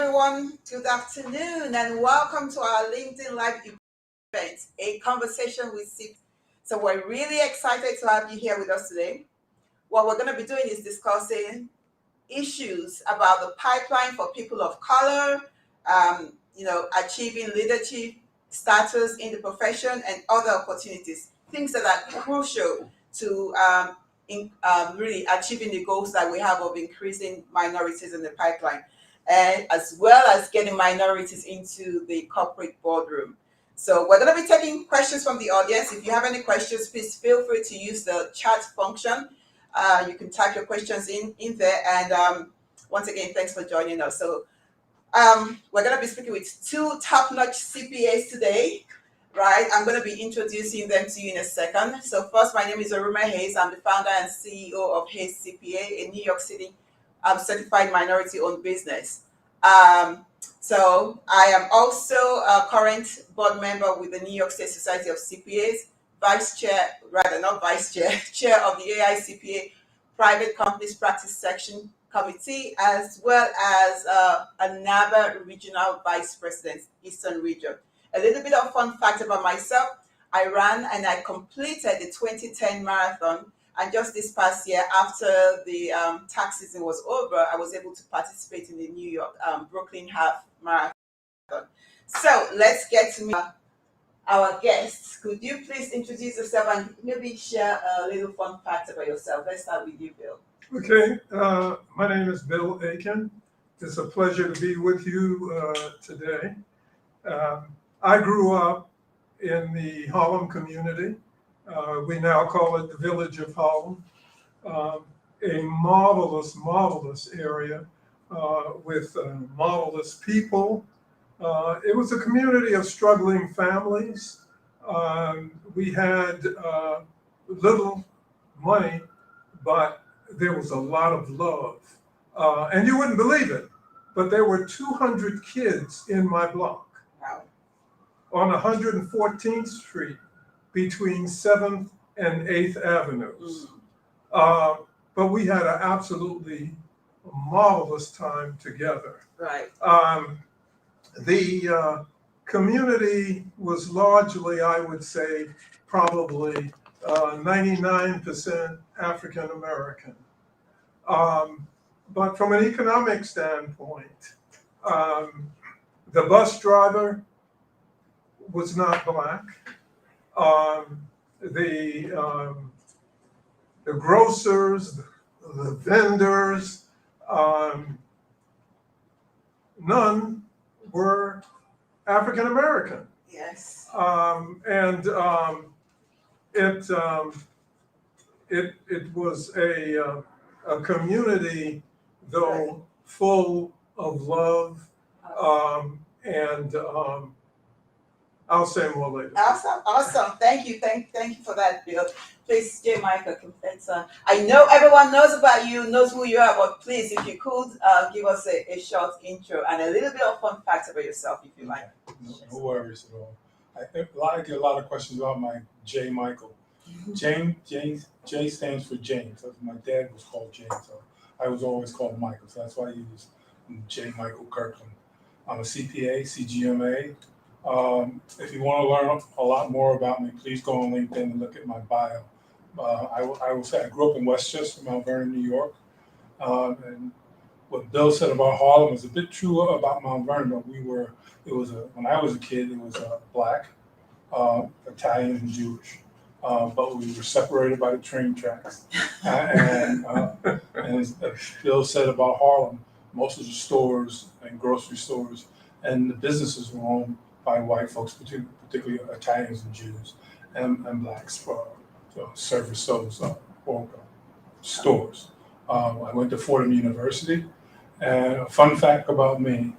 everyone. Good afternoon and welcome to our LinkedIn Live event, a conversation with CPAS. So we're really excited to have you here with us today. What we're going to be doing is discussing issues about the pipeline for people of color, achieving leadership status in the profession and other opportunities, things that are crucial to really achieving the goals that we have of increasing minorities in the pipeline, and as well as getting minorities into the corporate boardroom. So we're going to be taking questions from the audience. If you have any questions, please feel free to use the chat function. You can type your questions in there. And once again, thanks for joining us. So we're going to be speaking with two top-notch CPAs today, right? I'm going to be introducing them to you in a second. So first, my name is Orumé. I'm the founder and CEO of AICPA, a New York City certified minority-owned business. So I am also a current board member with the New York State Society of CPAs, chair of the AICPA Private Companies Practice Section Committee, as well as a NABA Regional Vice President, Eastern Region. A little bit of fun fact about myself: I ran and I completed the 2010 marathon, and just this past year, after the tax season was over, I was able to participate in the New York Brooklyn Half Marathon. So let's get to meet our guests. Could you please introduce yourself and maybe share a little fun fact about yourself? Let's start with you, Bill. Okay, my name is Bill Aiken. It's a pleasure to be with you today. I grew up in the Harlem community. We now call it the Village of Harlem. A marvelous area with marvelous people. It was a community of struggling families. We had little money, but there was a lot of love. And you wouldn't believe it, but there were 200 kids in my block. Wow. On 114th Street between 7th and 8th Avenues. But we had an absolutely marvelous time together. Right. The community was largely, I would say, probably 99% African American. But from an economic standpoint, the bus driver was not Black. The grocers, the vendors, none were African American. Yes. It was a community, though, full of love, and I'll say more later. Awesome. Thank you for that, Bill. Please, J. Michael, I know everyone knows about you, knows who you are, but please, if you could give us a short intro and a little bit of fun facts about yourself, if you like. No worries at all. I get a lot of questions about my J. Michael. J stands for James. My dad was called James, so I was always called Michael. So that's why I use J. Michael Kirkland. I'm a CPA, CGMA. If you want to learn a lot more about me, please go on LinkedIn and look at my bio. I will say I grew up in Westchester, Mount Vernon, New York. And what Bill said about Harlem is a bit true about Mount Vernon. But when I was a kid, it was Black, Italian, and Jewish. But we were separated by the train tracks. And as Bill said about Harlem, most of the stores and grocery stores and the businesses were owned by white folks, particularly Italians and Jews and Blacks, so service those stores. I went to Fordham University, and a fun fact about me,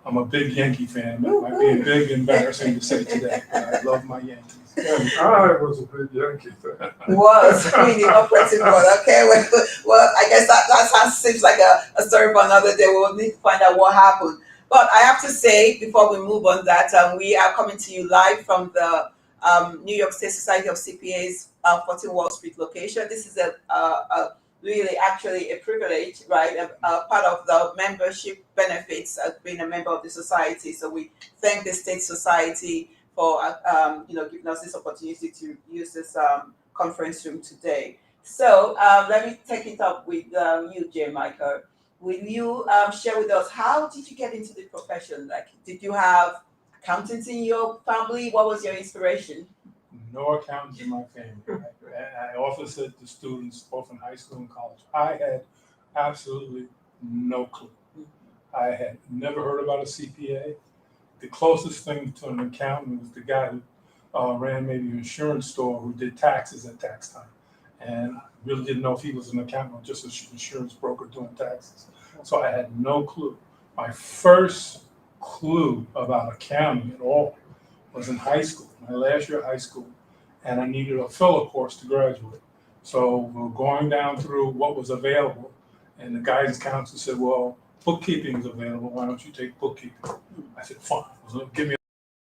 I'm a big Yankee fan. It might be a big embarrassing to say today, but I love my Yankees. And I was a big Yankee fan. Was the operative board. Okay, well, I guess that seems like a story for another day. We'll need to find out what happened. But I have to say, before we move on, that we are coming to you live from the New York State Society of CPAs 14 Wall Street location. This is a really actually a privilege, right? Part of the membership benefits of being a member of the society. So we thank the State Society for giving us this opportunity to use this conference room today. So let me take it up with you, J. Michael. Will you share with us, how did you get into the profession? Like, did you have accountants in your family? What was your inspiration? No accountants in my family. I often said to students, both in high school and college, I had absolutely no clue. I had never heard about a CPA. The closest thing to an accountant was the guy who ran maybe an insurance store who did taxes at tax time. And I really didn't know if he was an accountant or just an insurance broker doing taxes. So I had no clue. My first clue about accounting at all was in high school, my last year of high school, and I needed a fellow course to graduate. So we're going down through what was available, and the guidance counselor said, well, bookkeeping is available, why don't you take bookkeeping? I said, fine, give me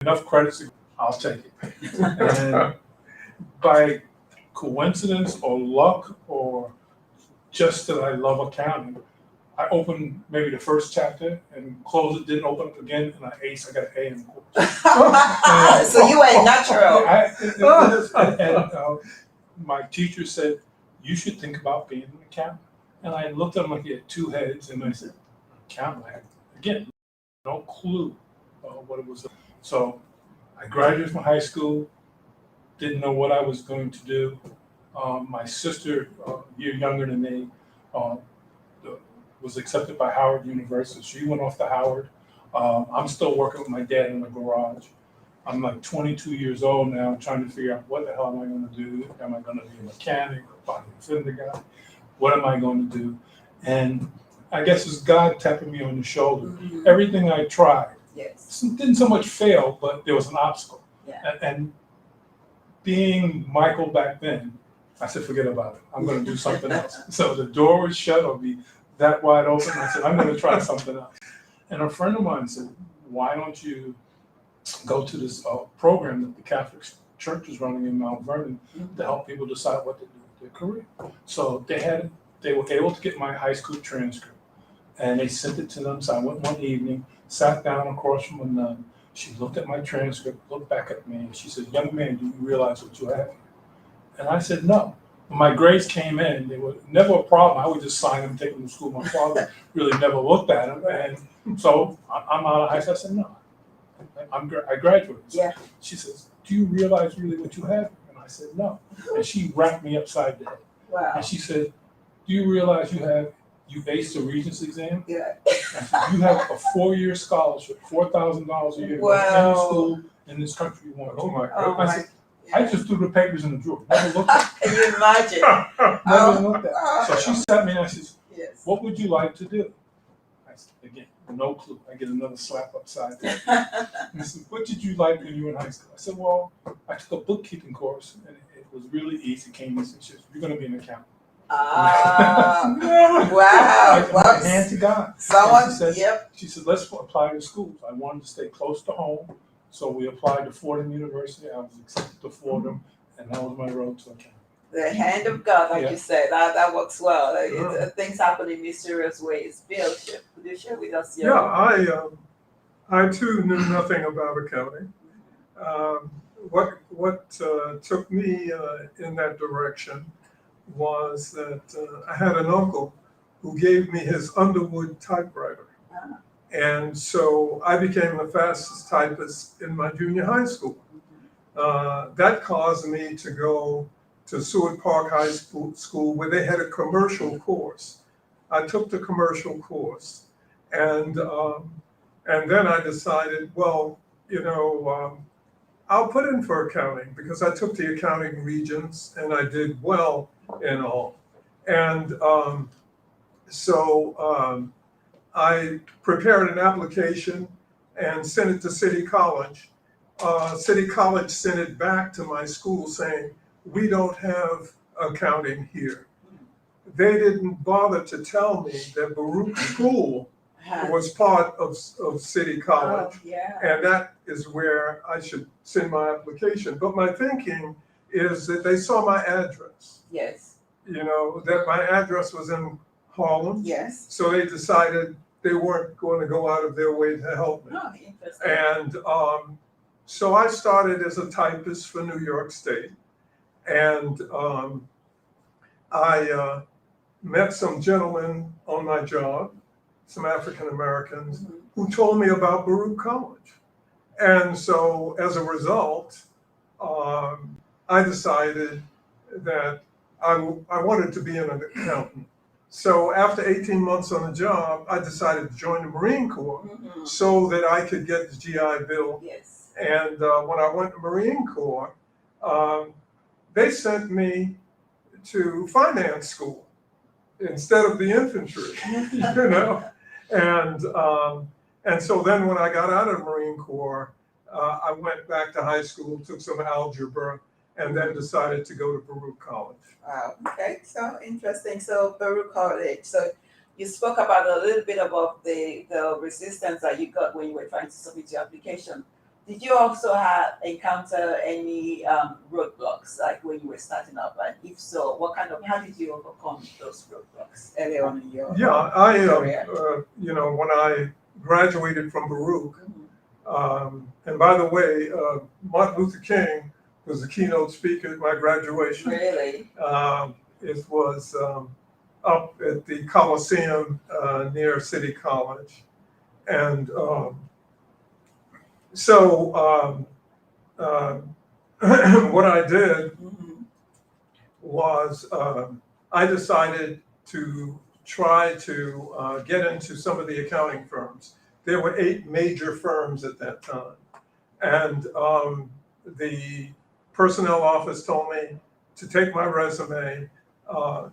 enough credits, I'll take it. And by coincidence or luck or just that I love accounting, I opened maybe the first chapter and closed it, didn't open it again, and I got an A in the course. So you were natural. My teacher said, you should think about being an accountant. And I looked at him like he had two heads, and I said, accountant? I had, again, no clue what it was. So I graduated from high school, didn't know what I was going to do. My sister, a year younger than me, was accepted by Howard University. She went off to Howard. I'm still working with my dad in the garage. I'm like 22 years old now, trying to figure out what the hell am I going to do? Am I going to be a mechanic, a body fender guy? What am I going to do? And I guess it's God tapping me on the shoulder. Mm-hmm. Everything I tried, yes, didn't so much fail, but there was an obstacle. Yeah. And being Michael back then, I said, forget about it. I'm going to do something else. So the door was shut or be that wide open. I said, I'm going to try something else. And a friend of mine said, why don't you go to this program that the Catholic Church is running in Mount Vernon to help people decide what to do with their career. So they were able to get my high school transcript, and they sent it to them. So I went one evening, sat down across from a nun. She looked at my transcript, looked back at me, and she said, young man, do you realize what you have? And I said, no. When my grades came in, they were never a problem. I would just sign them, take them to school. My father really never looked at them. And so I'm out of high school. I said, no, I graduated. Yeah. She says, do you realize really what you have? And I said, no. And she wrapped me upside the head. Wow. And she said, do you realize you aced the Regents exam? Yeah. And you have a 4-year scholarship, $4,000 a year. Wow. Any school in this country you want. Oh my Oh I said, I just threw the papers in the drawer. Never looked at Can you imagine? it. Never looked at it. So she sat me and I said, Yes. what would you like to do? I said, again, no clue. I get another slap upside the head. And I said, what did you like when you were in high school? I said, well, I took a bookkeeping course and it was really easy. It came easy. She said, you're going to be an accountant. Wow. My hand to God. Someone, She said, let's apply to schools. I wanted to stay close to home. So we applied to Fordham University. I was accepted to Fordham, and that was my road to accounting. The hand of God, like Yeah. you said, that works well. Yeah. Things happen in mysterious ways. Bill, could you share with us your... Yeah, I too knew nothing about accounting. What took me in that direction was that I had an uncle who gave me his Underwood typewriter. Ah. And so I became the fastest typist in my junior high school. That caused me to go to Seward Park High School where they had a commercial course. I took the commercial course, and then I decided, well, I'll put in for accounting because I took the accounting regents and I did well in all. And so I prepared an application and sent it to City College. City College sent it back to my school saying, we don't have accounting here. They didn't bother to tell me that Baruch School was part of City College. Oh, yeah. And that is where I should send my application. But my thinking is that they saw my address. Yes. that my address was in Harlem. Yes. So they decided they weren't going to go out of their way to help me. Oh, interesting. And so I started as a typist for New York State. And I met some gentlemen on my job, some African Americans, who told me about Baruch College. And so as a result, I decided that I wanted to be an accountant. So after 18 months on the job, I decided to join the Marine Corps so that I could get the GI Bill. Yes. And when I went to Marine Corps, they sent me to finance school instead of the infantry, And so then when I got out of the Marine Corps, I went back to high school, took some algebra, and then decided to go to Baruch College. Wow. Okay. So interesting. So Baruch College. So you spoke about a little bit about the resistance that you got when you were trying to submit your application. Did you also encounter any roadblocks, like when you were starting up? And if so, how did you overcome those roadblocks early on in your career? When I graduated from Baruch, and by the way, Martin Luther King was the keynote speaker at my graduation. Really? It was up at the Coliseum near City College. And so what I did was I decided to try to get into some of the accounting firms. There were 8 major firms at that time. And the personnel office told me to take my resume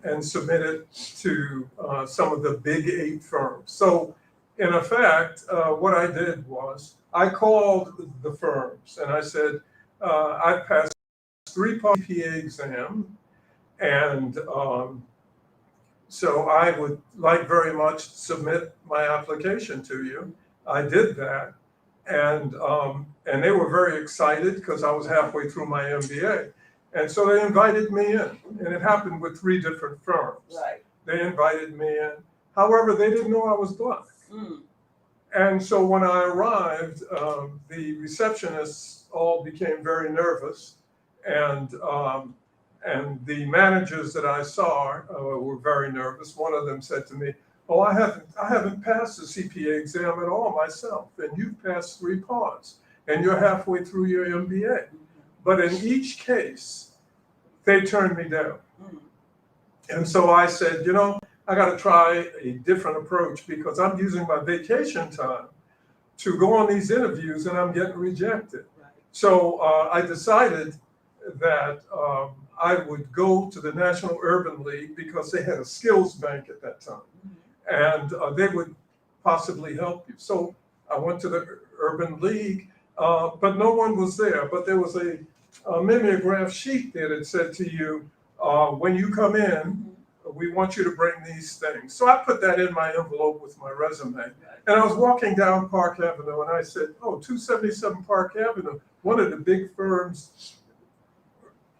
and submit it to some of the big 8 firms. So in effect, what I did was I called the firms and I said, I passed 3 CPA exam, and so I would like very much submit my application to you. I did that, and they were very excited because I was halfway through my MBA. And so they invited me in, and it happened with 3 different firms. Right. They invited me in. However, they didn't know I was Black. And so when I arrived, the receptionists all became very nervous, and the managers that I saw were very nervous. One of them said to me, "Oh, I haven't passed the CPA exam at all myself, and you've passed 3 parts, and you're halfway through your MBA." But in each case, they turned me down. And so I said, I got to try a different approach because I'm using my vacation time to go on these interviews and I'm getting rejected. Right. So I decided that I would go to the National Urban League because they had a skills bank at that time. And they would possibly help you. So I went to the Urban League, but no one was there. But there was a mimeograph sheet there that said to you, when you come in, we want you to bring these things. So I put that in my envelope with my resume. And I was walking down Park Avenue and I said, 277 Park Avenue, one of the big firms,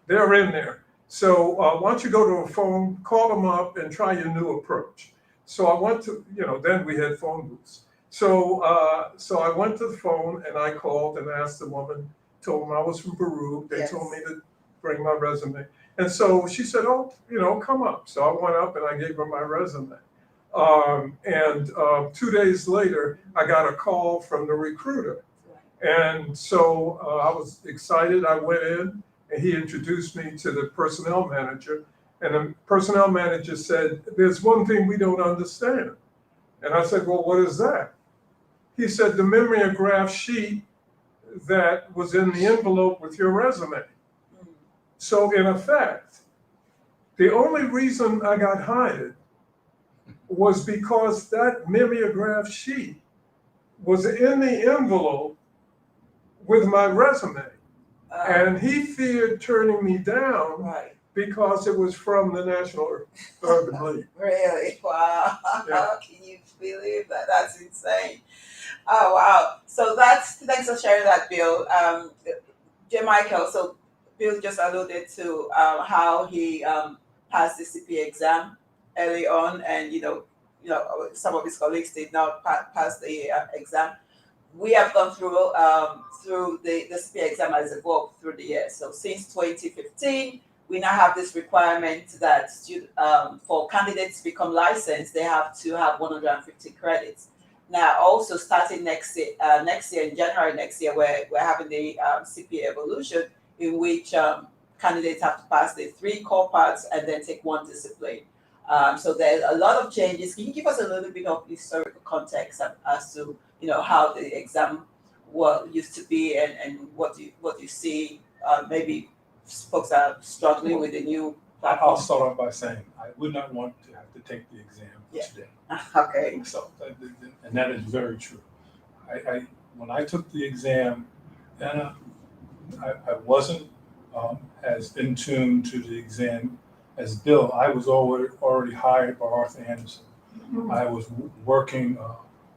they're in there. So why don't you go to a phone, call them up and try your new approach. So I went to, then we had phone booths. So I went to the phone and I called and asked the woman, told them I was from Baruch. They told me to bring my resume. And so she said, come up. So I went up and I gave her my resume. And 2 days later, I got a call from the recruiter. And so I was excited. I went in and he introduced me to the personnel manager. And the personnel manager said, "There's one thing we don't understand." And I said, "Well, what is that?" He said, "The mimeograph sheet that was in the envelope with your resume." So in effect, the only reason I got hired was because that mimeograph sheet was in the envelope with my resume. And he feared turning me down because it was from the National Urban League. Really? Wow. Yeah. Can you believe that? That's insane. Oh, wow. So thanks for sharing that, Bill. J. Michael, so Bill just alluded to how he pass the CPA exam early on, and some of his colleagues did not pass the exam. We have gone through the CPA exam as a work through the years. So since 2015, we now have this requirement that for candidates to become licensed, they have to have 150 credits. Now, also starting next year in January next year, we're having the CPA evolution, in which candidates have to pass the 3 core parts and then take 1 discipline. So there's a lot of changes. Can you give us a little bit of historical context as to how the exam used to be, and what you see? Maybe folks are struggling with the new platform. I'll start off by saying I would not want to have to take the exam today. Okay. So, and that is very true. When I took the exam, and I wasn't as in tune to the exam as Bill. I was already hired by Arthur Andersen. Mm-hmm. I was working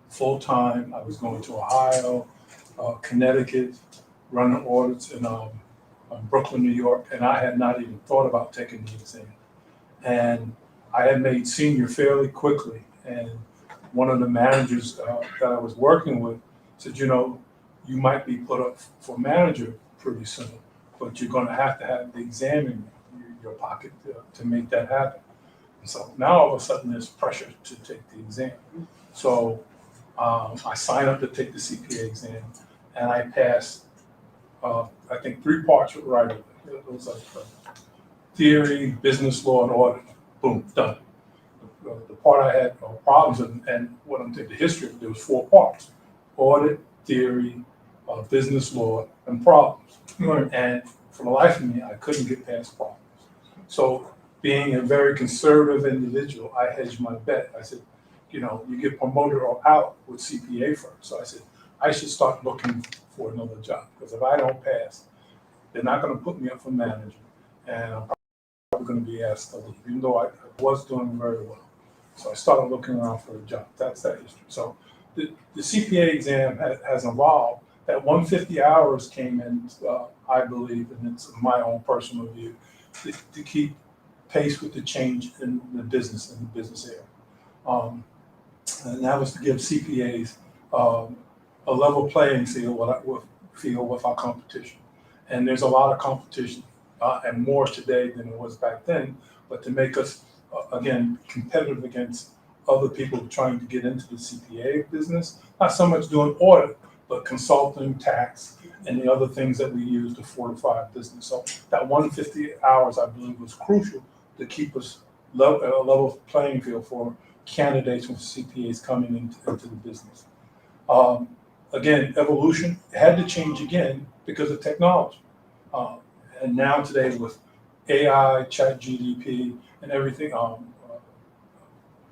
full time. I was going to Ohio, Connecticut, running audits in Brooklyn, New York, and I had not even thought about taking the exam. And I had made senior fairly quickly, and one of the managers that I was working with said, you might be put up for manager pretty soon, but you're going to have the exam in your pocket to make that happen. And so now all of a sudden there's pressure to take the exam. So I signed up to take the CPA exam, and I passed, I think 3 parts right away. It was like theory, business law, and audit. Boom, done. The part I had problems in, and what I'm taking the history of, there was 4 parts: audit, theory, business law, and problems. Mm-hmm. And for the life of me, I couldn't get past problems. So being a very conservative individual, I hedged my bet. I said, you get promoted or out with CPA firms. So I said, I should start looking for another job, because if I don't pass, they're not going to put me up for manager, and I'm probably going to be asked to leave, even though I was doing very well. So I started looking around for a job. That's that history. So the CPA exam has evolved. That 150 hours came in, I believe, and it's my own personal view, to keep pace with the change in the business area. And that was to give CPAs a level playing field with our competition. And there's a lot of competition, and more today than it was back then, but to make us, again, competitive against other people trying to get into the CPA business, not so much doing audit, but consulting, tax, and the other things that we use to fortify our business. So that 150 hours, I believe, was crucial to keep us a level playing field for candidates with CPAs coming into the business. Again, evolution had to change again because of technology. And now today with AI, ChatGPT, and everything,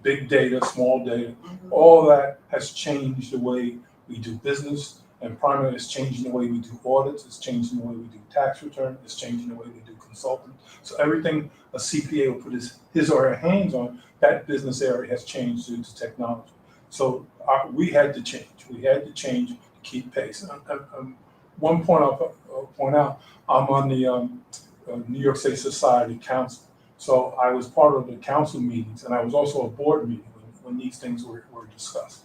big data, small data, all that has changed the way we do business, and primarily it's changing the way we do audits, it's changing the way we do tax return, it's changing the way we do consulting. So everything a CPA will put his or her hands on, that business area has changed due to technology. So we had to change. We had to change to keep pace. One point I'll point out, I'm on the New York State Society Council. So I was part of the council meetings, and I was also a board meeting when these things were discussed.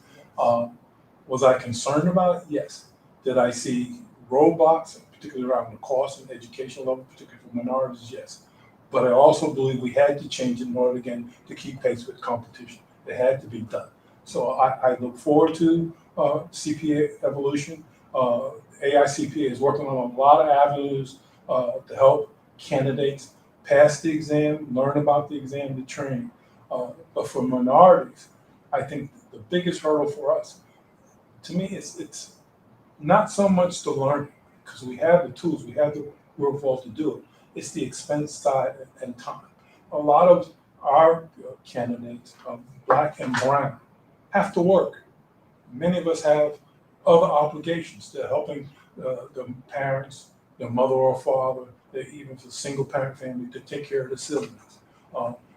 Was I concerned about it? Yes. Did I see roadblocks, particularly around the cost and education level, particularly for minorities? Yes. But I also believe we had to change it in order, again, to keep pace with competition. It had to be done. So I look forward to CPA evolution. AICPA is working on a lot of avenues to help candidates pass the exam, learn about the exam, to train. But for minorities, I think the biggest hurdle for us, to me, it's not so much the learning, because we have the tools, we have the wherewithal to do it. It's the expense side and time. A lot of our candidates, Black and brown, have to work. Many of us have other obligations. They're helping the parents, their mother or father, even for single parent family, to take care of the siblings.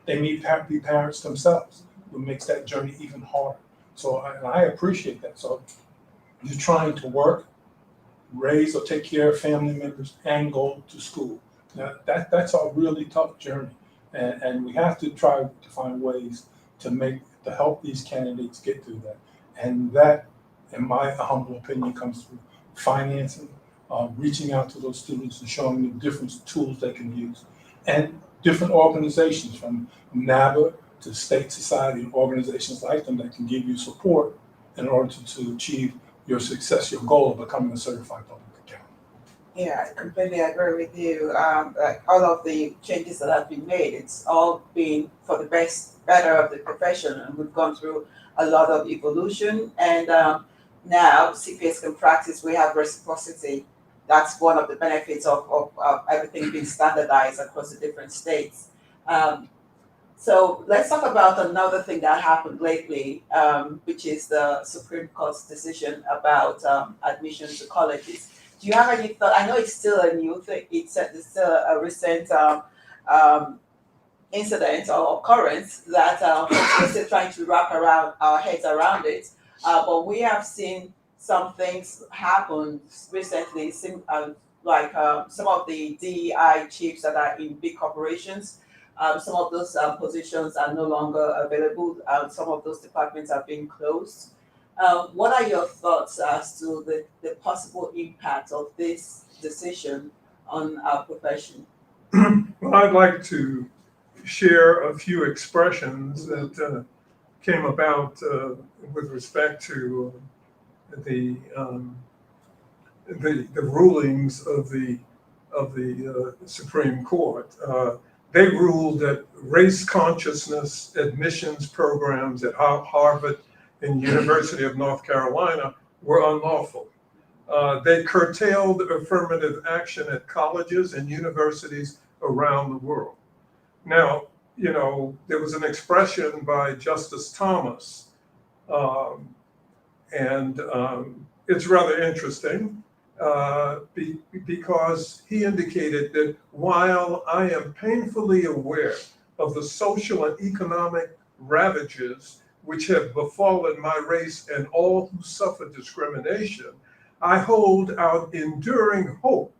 They may be parents themselves, which makes that journey even harder. So I appreciate that. So you're trying to work, raise or take care of family members, and go to school. Now that's a really tough journey. And we have to try to find ways to help these candidates get through that. And that, in my humble opinion, comes through financing, reaching out to those students and showing them different tools they can use. And different organizations from NABA to state society and organizations like them that can give you support in order to achieve your success, your goal of becoming a certified public accountant. Yeah, I completely agree with you. Like all of the changes that have been made, it's all been for the better of the profession, and we've gone through a lot of evolution. And now CPAs can practice. We have reciprocity. That's one of the benefits of everything being standardized across the different states. So let's talk about another thing that happened lately, which is the Supreme Court's decision about admission to colleges. Do you have any thought? I know it's still a new thing. It's still a recent incident or occurrence that we're still trying to wrap around our heads around it. But we have seen some things happen recently, like some of the DEI chiefs that are in big corporations. Some of those positions are no longer available. Some of those departments are being closed. What are your thoughts as to the possible impact of this decision on our profession? Well, I'd like to share a few expressions that came about with respect to the rulings of the Supreme Court. They ruled that race consciousness admissions programs at Harvard and University of North Carolina were unlawful. They curtailed affirmative action at colleges and universities around the world. Now, you know, there was an expression by Justice Thomas, and it's rather interesting because he indicated that while I am painfully aware of the social and economic ravages which have befallen my race and all who suffer discrimination, I hold out enduring hope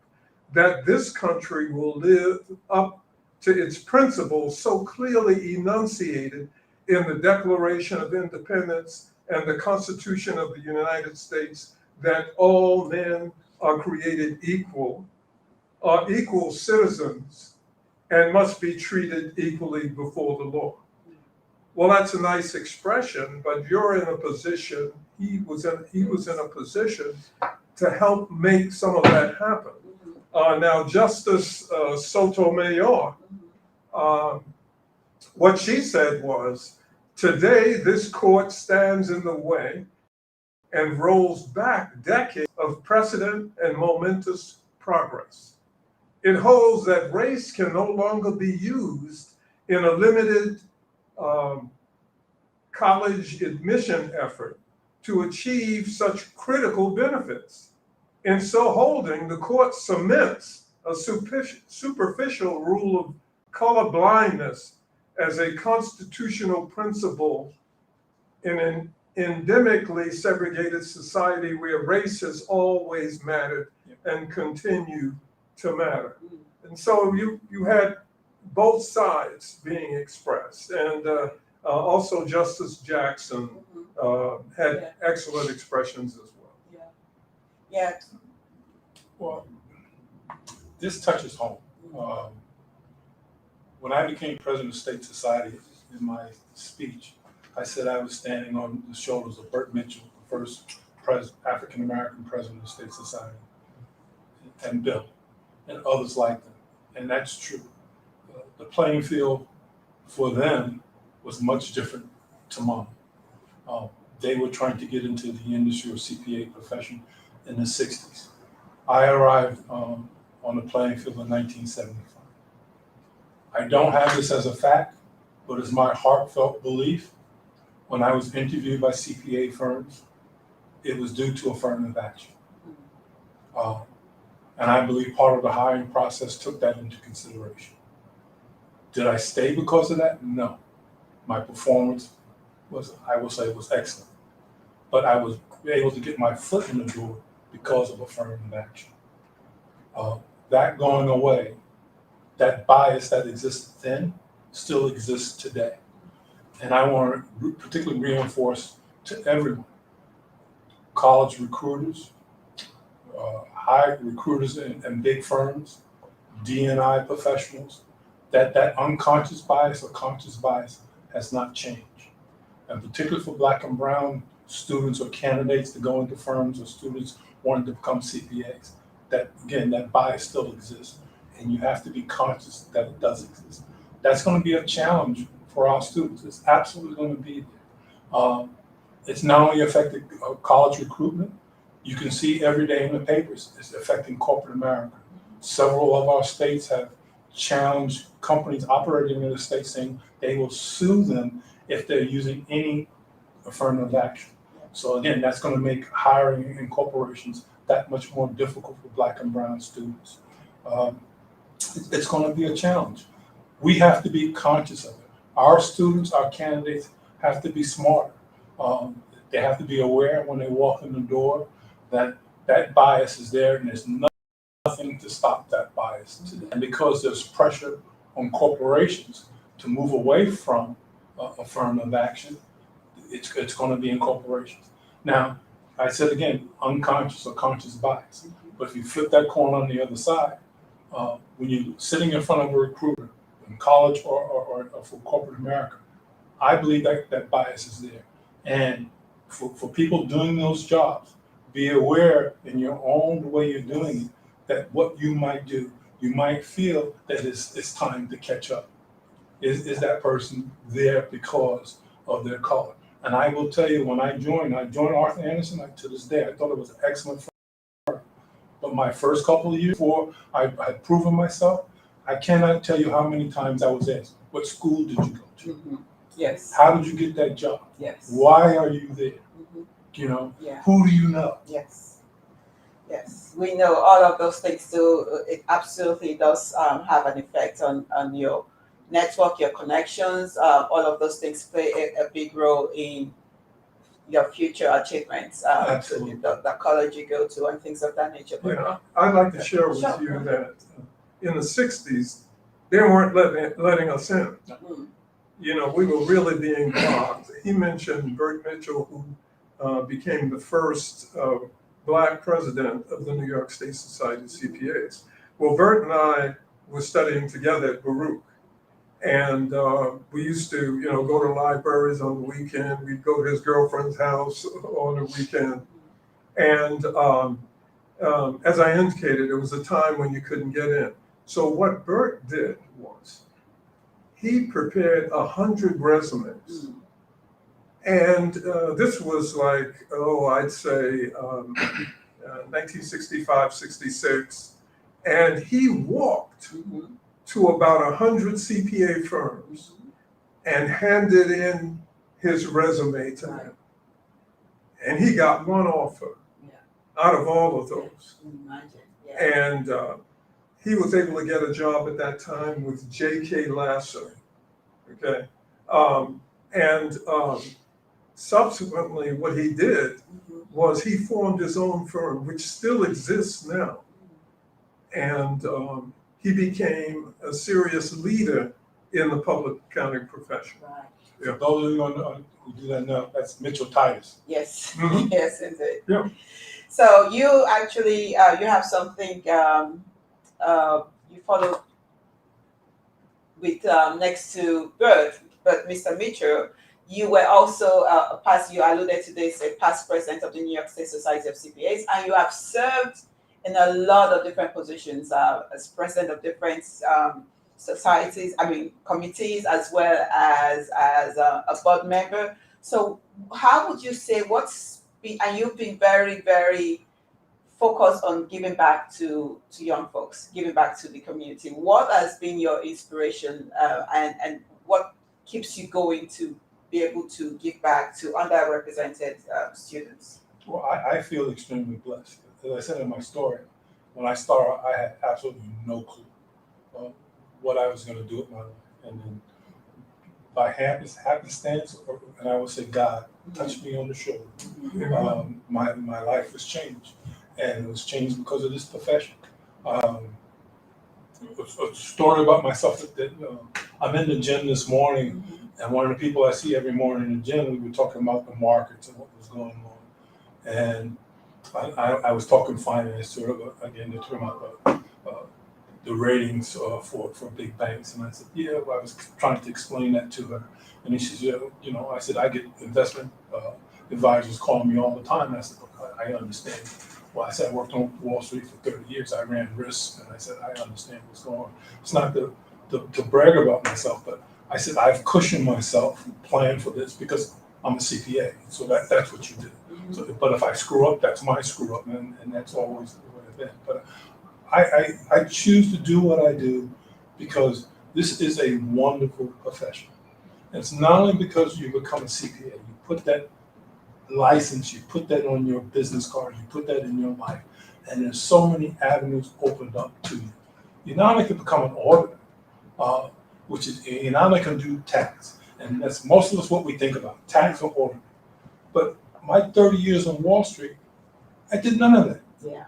that this country will live up to its principles so clearly enunciated in the Declaration of Independence and the Constitution of the United States, that all men are created equal, are equal citizens, and must be treated equally before the law. Well, that's a nice expression, but you're in a position, he was in a position to help make some of that happen. Now, Justice Sotomayor, what she said was, today this court stands in the way and rolls back decades of precedent and momentous progress. It holds that race can no longer be used in a limited college admission effort to achieve such critical benefits. In so holding, the court cements a superficial rule of color blindness as a constitutional principle in an endemically segregated society where race has always mattered and continue to matter. And so you had both sides being expressed, and also Justice Jackson had excellent expressions as well. Yeah. Well, this touches home. When I became president of State Society, in my speech, I said I was standing on the shoulders of Burt Mitchell, the first African-American president of State Society, and Bill, and others like them. And that's true. The playing field for them was much different to mine. They were trying to get into the industry or CPA profession in the 60s. I arrived on the playing field in 1975. I don't have this as a fact, but it's my heartfelt belief. When I was interviewed by CPA firms, it was due to affirmative action. And I believe part of the hiring process took that into consideration. Did I stay because of that? No. My performance was, I will say, was excellent. But I was able to get my foot in the door because of affirmative action. That going away, that bias that existed then still exists today. And I want to particularly reinforce to everyone, college recruiters, high recruiters in big firms, D&I professionals, that unconscious bias or conscious bias has not changed. And particularly for Black and brown students or candidates to go into firms or students wanting to become CPAs, that again, that bias still exists. And you have to be conscious that it does exist. That's going to be a challenge for our students. It's absolutely going to be there. It's not only affecting college recruitment. You can see every day in the papers, it's affecting corporate America. Several of our states have challenged companies operating in the state saying they will sue them if they're using any affirmative action. So again, that's going to make hiring in corporations that much more difficult for Black and brown students. It's going to be a challenge. We have to be conscious of it. Our students, our candidates have to be smarter. They have to be aware when they walk in the door that that bias is there and there's nothing to stop that bias today. And because there's pressure on corporations to move away from affirmative action, it's going to be in corporations. Now, I said again, unconscious or conscious bias. But if you flip that coin on the other side, when you're sitting in front of a recruiter in college or for corporate America, I believe that bias is there. And for people doing those jobs, be aware in your own way you're doing it, that what you might do, you might feel that it's time to catch up. Is that person there because of their color? And I will tell you, when I joined Arthur Andersen, to this day, I thought it was an excellent firm. But my first couple of years before I had proven myself, I cannot tell you how many times I was asked, what school did you go to? Mm-hmm. Yes. How did you get that job? Yes. Why are you there? Mm-hmm. You know, yeah. Who do you know? Yes. Yes. We know all of those things too. It absolutely does have an effect on your network, your connections. All of those things play a big role in your future achievements, the college you go to, and things of that nature. Yeah, I'd like to share with you that in the 60s, they weren't letting us in. Mm. You know, we were really being blocked. He mentioned Bert Mitchell, who became the first Black president of the New York State Society of CPAs. Well, Bert and I were studying together at Baruch. And we used to, go to libraries on the weekend. We'd go to his girlfriend's house on the weekend. And as I indicated, it was a time when you couldn't get in. So what Bert did was he prepared 100 resumes. And this was like, I'd say 1965, 66. And he walked to about 100 CPA firms and handed in his resume to them. And he got one offer out of all of those. And he was able to get a job at that time with J.K. Lasser, okay? Subsequently, what he did was he formed his own firm, which still exists now. And he became a serious leader in the public accounting profession. Right. Yeah. For those of you who do that know, that's Mitchell Titus. Yes, Mhm. yes, indeed. Yeah. So you actually, you have something you follow with next to Bert, but Mr. Mitchell, you were also you alluded to this, a past president of the New York State Society of CPAs, and you have served in a lot of different positions as president of different societies, committees, as well as a board member. So how would you say and you've been very, very focused on giving back to young folks, giving back to the community. What has been your inspiration and what keeps you going to be able to give back to underrepresented students? Well, I feel extremely blessed. As I said in my story, when I started, I had absolutely no clue what I was going to do with my life. And then by happenstance, and I would say God touched me on the shoulder, my life was changed. And it was changed because of this profession. A story about myself that I'm in the gym this morning, and one of the people I see every morning in the gym, we were talking about the markets and what was going on. And I was talking finance to her, again, to talk about the ratings for big banks. And I said, yeah, well, I was trying to explain that to her. And then she said, you know, I said, I get investment advisors calling me all the time. And I said, look, I understand. Well, I said, I worked on Wall Street for 30 years. I ran risks. And I said, I understand what's going on. It's not to brag about myself, but I said, I've cushioned myself, planned for this because I'm a CPA. So that's what you do. So, but if I screw up, that's my screw up. And that's always the way it's been. But I choose to do what I do because this is a wonderful profession. And it's not only because you become a CPA, you put that license, you put that on your business card, you put that in your life, and there's so many avenues opened up to you. You not only can become an auditor, which is, you not only can do tax, and that's most of us what we think about, tax or audit. But my 30 years on Wall Street, I did none of that. Yeah.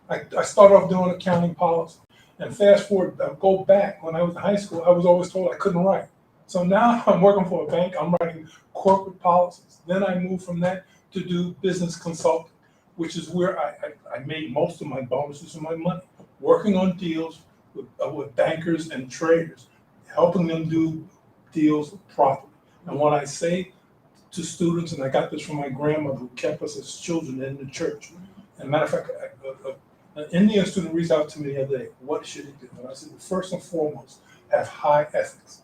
I started off doing accounting policy, and fast forward, go back when I was in high school, I was always told I couldn't write. So now I'm working for a bank, I'm writing corporate policies. Then I moved from that to do business consulting, which is where I made most of my bonuses and my money, working on deals with bankers and traders, helping them do deals properly. And when I say to students, and I got this from my grandmother who kept us as children in the church. As a matter of fact, an Indian student reached out to me the other day, what should he do? And I said, well, first and foremost, have high ethics.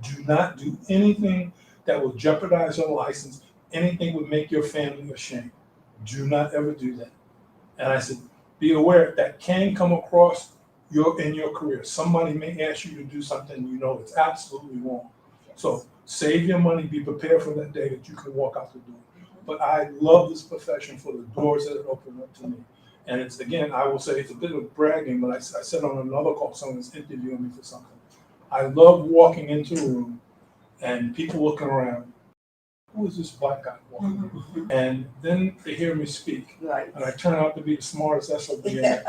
Do not do anything that will jeopardize your license, anything would make your family ashamed. Do not ever do that. And I said, be aware that can come across in your career. Somebody may ask you to do something you know it's absolutely wrong. So save your money, be prepared for that day that you can walk out the door. But I love this profession for the doors that it opened up to me. And it's, again, I will say it's a bit of bragging, but I said on another call, someone's interviewing me for something. I love walking into a room and people looking around. Who is this black guy walking? And then they hear me speak. Right. And I turn out to be the smartest SOB in that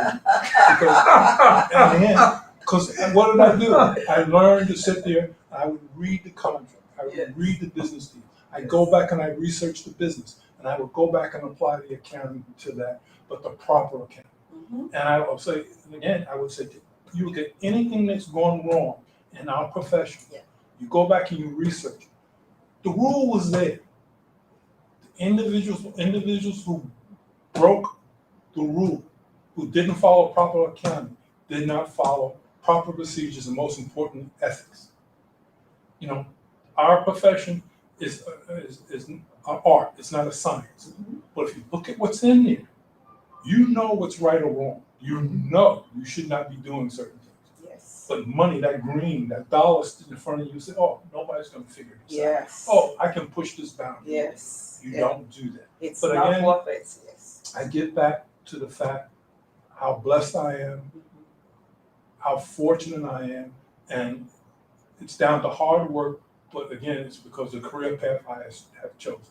room. Because what did I do? I learned to sit there, I would read the contract, I would read the business deal. I go back and I research the business, and I would go back and apply the accounting to that, but the proper accounting. And I would say, again, you look at anything that's gone wrong in our profession, you go back and you research. The rule was there. The individuals who broke the rule, who didn't follow proper accounting, did not follow proper procedures, and most important, ethics. You know, our profession is an art, it's not a science. But if you look at what's in there, you know what's right or wrong. You know you should not be doing certain things. Yes. But money, that green, that dollar in front of you, say, oh, nobody's going to figure this out. Yes. Oh, I can push this boundary. Yes. You don't do that. It's But not again, worth it. Yes. I get back to the fact how blessed I am, how fortunate I am, and it's down to hard work, but again, it's because of the career path I have chosen.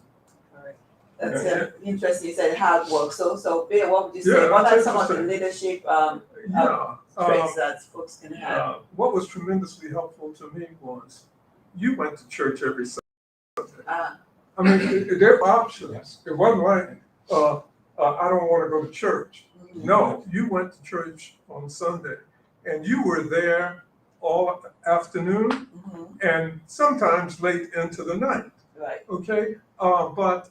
All right. That's interesting. You said hard work. So Bill, what would you say? What are some of the leadership traits that folks can have? What was tremendously helpful to me was you went to church every Sunday. I mean, there are options. It wasn't like, I don't want to go to church. No, you went to church on Sunday, and you were there all afternoon and sometimes late into the night. Right. Okay, but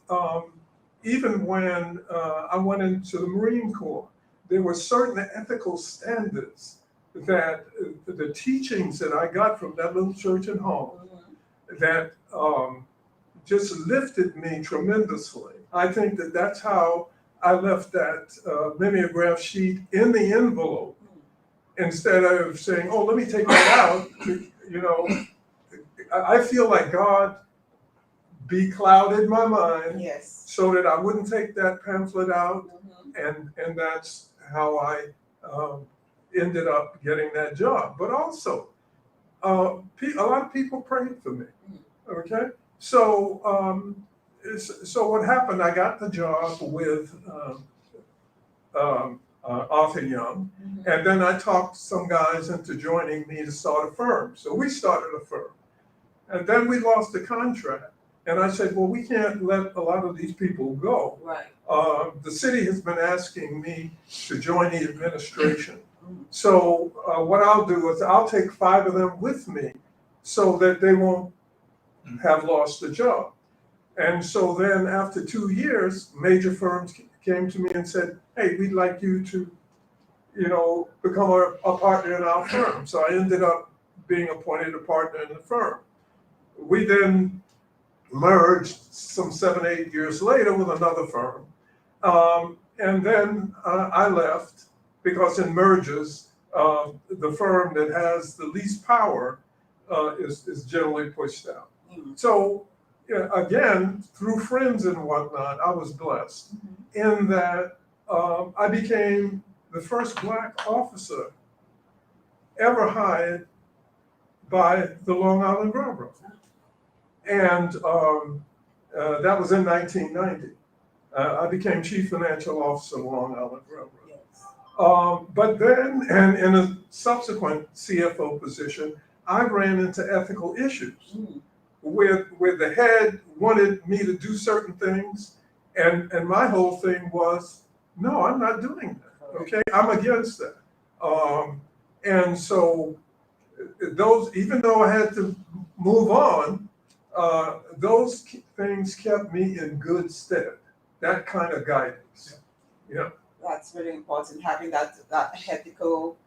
even when I went into the Marine Corps, there were certain ethical standards that the teachings that I got from that little church in Harlem that just lifted me tremendously. I think that that's how I left that mimeograph sheet in the envelope instead of saying, oh, let me take that out. You know, I feel like God beclouded my mind so that I wouldn't take that pamphlet out. And that's how I ended up getting that job. But also, a lot of people prayed for me. Okay, so so what happened? I got the job with Arthur Young. And then I talked some guys into joining me to start a firm. So we started a firm. And then we lost the contract. And I said, well, we can't let a lot of these people go. Right. The city has been asking me to join the administration. So what I'll do is I'll take 5 of them with me so that they won't have lost the job. And so then after 2 years, major firms came to me and said, hey, we'd like you to, become a partner in our firm. So I ended up being appointed a partner in the firm. We then merged some 7, 8 years later with another firm. And then I left because in mergers, the firm that has the least power is generally pushed out. So again, through friends and whatnot, I was blessed in that I became the first Black officer ever hired by the Long Island Railroad. And that was in 1990. I became Chief Financial Officer of Long Island Railroad. But then, and in a subsequent CFO position, I ran into ethical issues where the head wanted me to do certain things, and my whole thing was, no, I'm not doing that. Okay, I'm against that. And so those, even though I had to move on, those things kept me in good stead. That kind of guidance. Yeah. That's really important, having that ethical,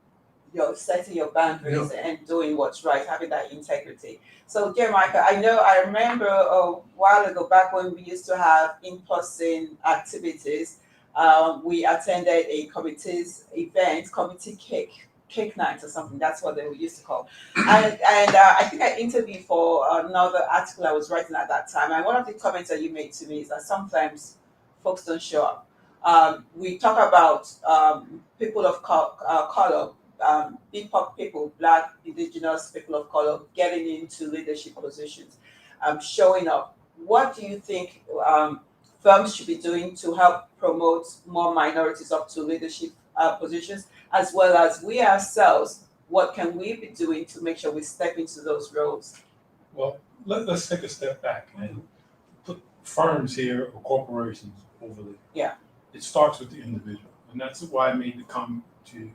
setting your boundaries and doing what's right, having that integrity. So, Michael, I remember a while ago, back when we used to have in-person activities, we attended a committee's event, committee cake night or something. That's what they used to call. And I think I interviewed for another article I was writing at that time. And one of the comments that you made to me is that sometimes folks don't show up. We talk about people of color, BIPOC people, Black, Indigenous people of color, getting into leadership positions, showing up. What do you think firms should be doing to help promote more minorities up to leadership positions, as well as we ourselves? What can we be doing to make sure we step into those roles? Well, let's take a step back and put firms here or corporations over there. Yeah. It starts with the individual. And that's why I made the comment to you.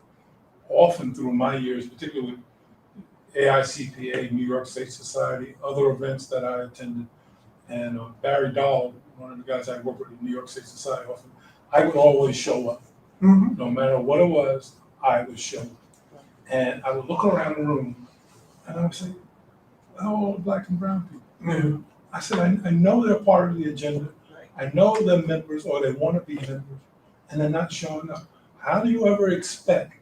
Often through my years, particularly AICPA, New York State Society, other events that I attended, and Barry Dahl, one of the guys I work with in New York State Society, often, I would always show up. No matter what it was, I would show up. And I would look around the room and I would say, oh, Black and brown people. I said, I know they're part of the agenda. I know they're members or they want to be members, and they're not showing up. How do you ever expect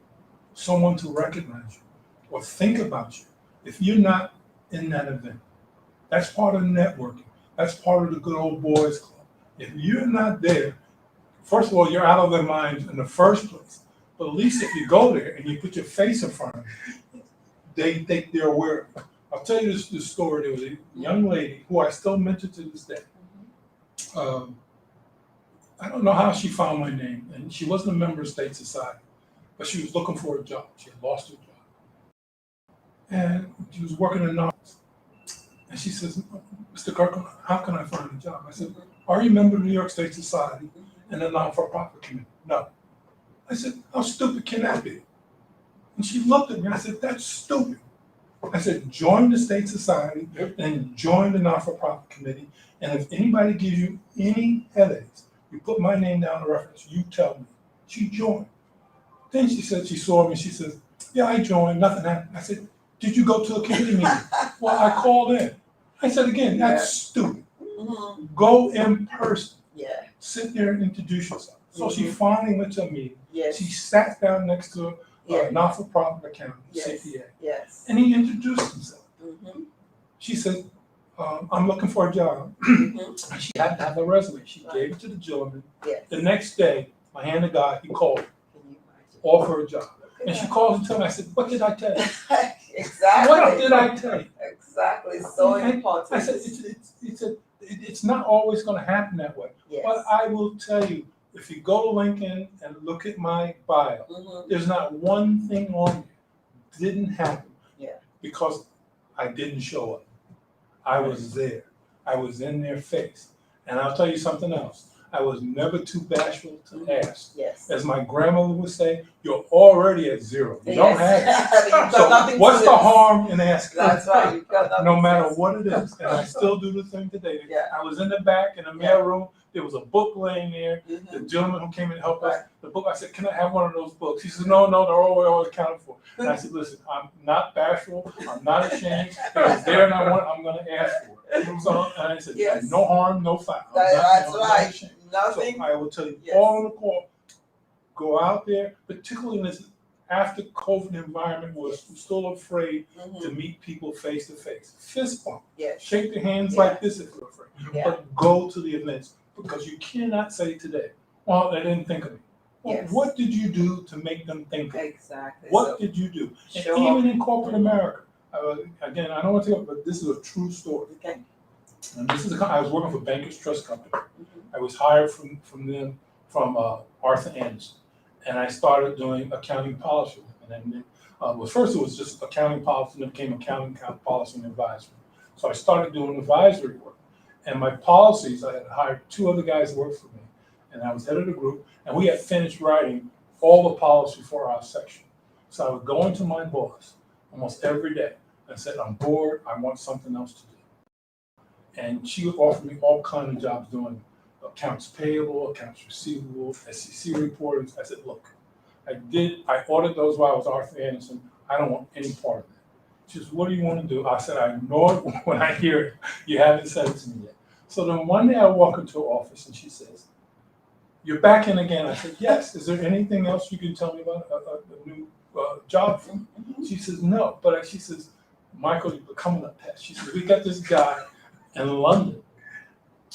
someone to recognize you or think about you if you're not in that event? That's part of networking. That's part of the good old boys club. If you're not there, first of all, you're out of their minds in the first place. But at least if you go there and you put your face in front of them, they think they're aware. I'll tell you this story. There was a young lady who I still mention to this day. I don't know how she found my name, and she wasn't a member of State Society, but she was looking for a job. She had lost her job. And she was working in an office. And she says, Mr. Kirkland, how can I find a job? I said, are you a member of the New York State Society and a non-for-profit committee? No. I said, how stupid can that be? And she looked at me, I said, that's stupid. I said, join the State Society and join the non-for-profit committee. And if anybody gives you any headaches, you put my name down the reference, you tell me. She joined. Then she said, she saw me, she says, yeah, I joined, nothing happened. I said, did you go to a committee meeting? Well, I called in. I said, again, that's stupid. Go in person. Yeah. Sit there and introduce yourself. So she finally went to a meeting. Yes. She sat down next to a not-for-profit accountant, CPA. Yes. And he introduced himself. She said, I'm looking for a job. And she had to have a resume. She gave it to the gentleman. Yes. The next day, my hand to God, he called her, offered her a job. And she calls and tells me, I said, what did I tell you? Exactly. What did I tell you? Exactly. So important. I said, it's not always going to happen that way. Yes. But I will tell you, If you go to LinkedIn and look at my bio, there's not one thing on it didn't happen. Yeah. Because I didn't show up. I was there. I was in their face. And I'll tell you something else. I was never too bashful to ask. Yes. As my grandmother would say, you're already at zero. You don't have it. So what's the harm in asking? That's right. You've got nothing No to matter lose. what it is. And I still do the thing today. Yeah. I was in the back in the mail room. There was a book laying there. The gentleman who came and helped us, the book, I said, can I have one of those books? He says, no, they're always accounted for. And I said, listen, I'm not bashful. I'm not ashamed. If it's there and I want it, I'm going to ask for it. So, and I said, Yes. no harm, no foul. That's I'm right. not ashamed. Nothing. So I will tell you, Yes. all on the call, go out there, particularly in this after COVID environment where we're still afraid to meet people face to face. Fist bump. Yes. Shake their hands Yeah. like this if you're afraid. Yeah. But go to the events because you cannot say today, well, they didn't think of me. Well, Yes. what did you do to make them think of you? Exactly. What did you do? Sure. And even in corporate America, again, I don't want to tell you, but this is a true story. Okay. And this is I was working for Bankers Trust Company. I was hired from them from Arthur Anderson, and I started doing accounting policy. And then, well, first it was just accounting policy, and then became accounting policy and advisory. So I started doing advisory work, and my policies. I had hired 2 other guys to work for me, and I was head of the group, and we had finished writing all the policy for our section. So I would go into my boss almost every day and said, "I'm bored. I want something else to do." And she would offer me all kinds of jobs doing accounts payable, accounts receivable, SEC reporting. I said, look, I ordered those while I was Arthur Anderson. I don't want any part of that. She says, what do you want to do? I said, I know it when I hear it. You haven't said it to me yet. So then one day I walk into her office and she says, you're back in again. I said, yes. Is there anything else you can tell me about a new job for me? She says, no. But she says, Michael, you're becoming a pest. She says, we got this guy in London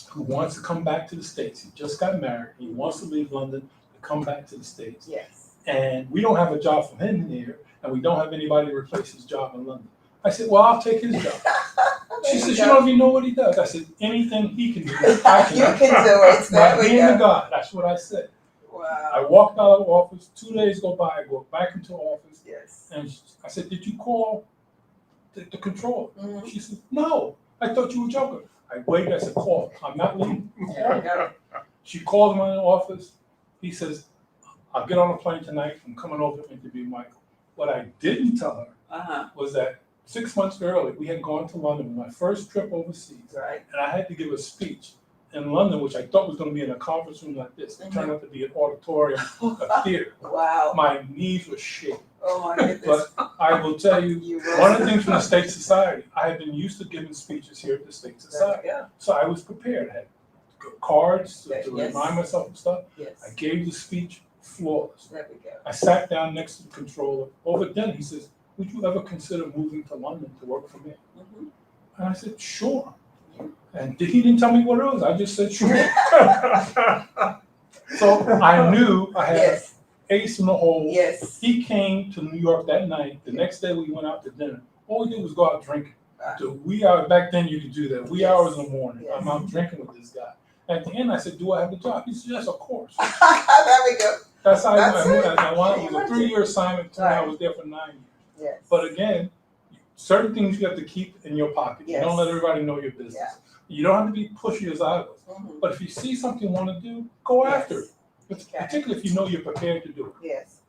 who wants to come back to the States. He just got married. He wants to leave London to come back to the States. Yes. And we don't have a job for him here, and we don't have anybody to replace his job in London. I said, well, I'll take his job. She says, you don't even know what he does. I said, anything he can do, I can do. You can do it. There we Being go. the God, that's what I said. Wow. I walked out of the office. 2 days go by. I go back into the office. Yes. And I said, did you call the controller? She said, no. I thought you were joking. I waited. I said, call. I'm not leaving. There we go. She called him in the office. He says, I'll get on a plane tonight. I'm coming over to interview Michael. What I didn't tell her was that 6 months earlier, we had gone to London, my first trip overseas. Right. And I had to give a speech in London, which I thought was going to be in a conference room like this. It turned out to be an auditorium, a theater. Wow. My knees were shaking. Oh my goodness. But I will tell you, one of the things from the State Society, I had been used to giving speeches here at the State Society. Yeah. So I was prepared. I had cards to Yes. remind myself of stuff. Yes. I gave the speech flawless. There we go. I sat down next to the controller. Over dinner, he says, would you ever consider moving to London to work for me? And I said, sure. And he didn't tell me what it was. I just said, sure. So I knew I had Yes. ace in the hole. Yes. He came to New York that night. The next day we went out to dinner. All we did was go out drinking. So back then you could do that. Yes. Hours in the morning. Yes. I'm out drinking with this guy. At the end, I said, do I have a job? He said, yes, of course. There we go. That's how That's I moved. it. It was a 3-year assignment. I Right. was there for 9 years. Yes. But again, certain things you have to keep in your pocket. You Yes. don't let everybody know your business. Yeah. You don't have to be pushy as I was. But if you see something you want to do, go after it. Particularly if you know you're prepared to do it. Yes.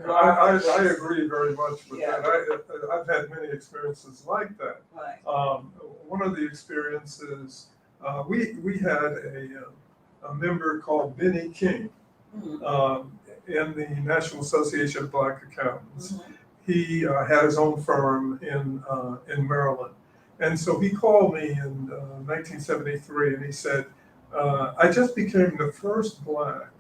I agree very much with Yeah. that. I've had many experiences like that. Right. One of the experiences, we had a member called Benny King in the National Association of Black Accountants. He had his own firm in Maryland. And so he called me in 1973 and he said, I just became the first Black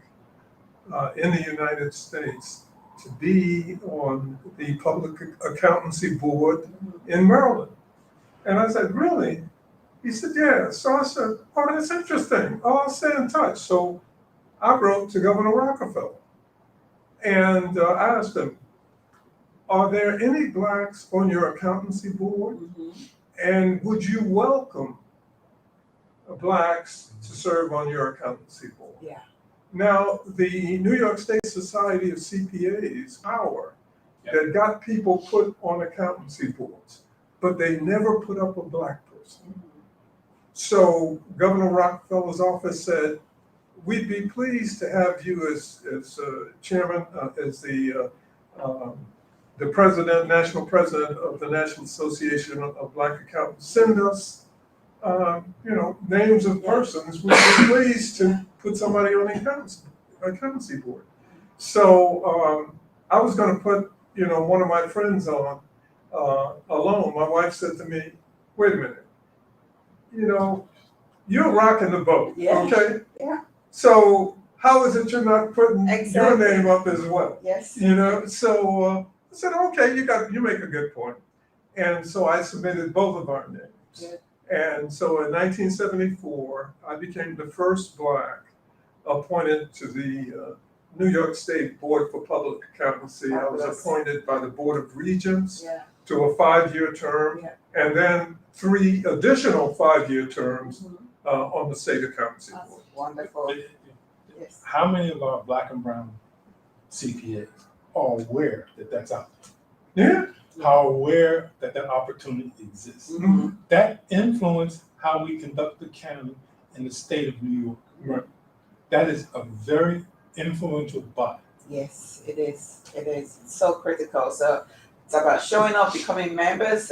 in the United States to be on the Public Accountancy Board in Maryland. And I said, really? He said, yeah. So I said, oh, that's interesting. Oh, I'll stay in touch. So I wrote to Governor Rockefeller and I asked him, are there any Blacks on your accountancy board? And would you welcome Blacks to serve on your accountancy board? Yeah. Now, the New York State Society of CPAs, that got people put on accountancy boards, but they never put up a black person. So Governor Rockefeller's office said, we'd be pleased to have you as chairman, as the president, national president of the National Association of Black Accountants. Send us, names of persons. We'd be pleased to put somebody on the accountancy board. So I was going to put, one of my friends on alone. My wife said to me, wait a minute, you're rocking the boat, okay? Yeah. So how is it you're not putting your Exactly. name up as well? Yes. So I said, okay, you make a good point. And so I submitted both of our names. Good. And so in 1974, I became the first Black appointed to the New York State Board for Public Accountancy. I was appointed by the Board of Regents to a 5-year term, and then 3 additional 5-year terms on the State Accountancy Board. Wonderful. Yes. How many of our Black and brown CPAs are aware that that's out there? Yeah. How aware that opportunity exists? Mm-hmm. That influences how we conduct the county in the state of New York. Right. That is a very influential body. Yes, it is. It is. It's so critical. So it's about showing up, becoming members,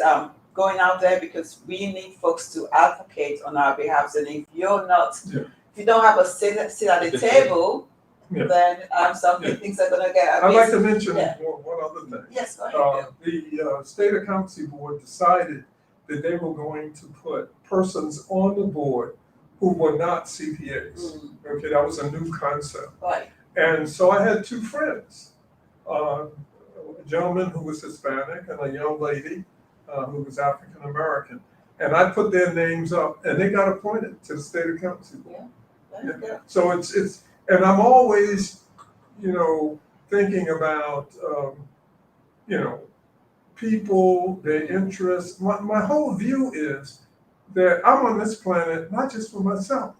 going out there, because we need folks to advocate on our behalf. And if you're not, if you don't have a sit at the table, then things are going to get. I'd like to mention one other thing. Yes, go ahead. The State Accountancy Board decided that they were going to put persons on the board who were not CPAs. Okay, that was a new concept. Right. And so I had 2 friends, a gentleman who was Hispanic and a young lady who was African American. And I put their names up, and they got appointed to the State Accountancy Board. Yeah. So it's, and I'm always, thinking about, people, their interests. My whole view is that I'm on this planet not just for myself.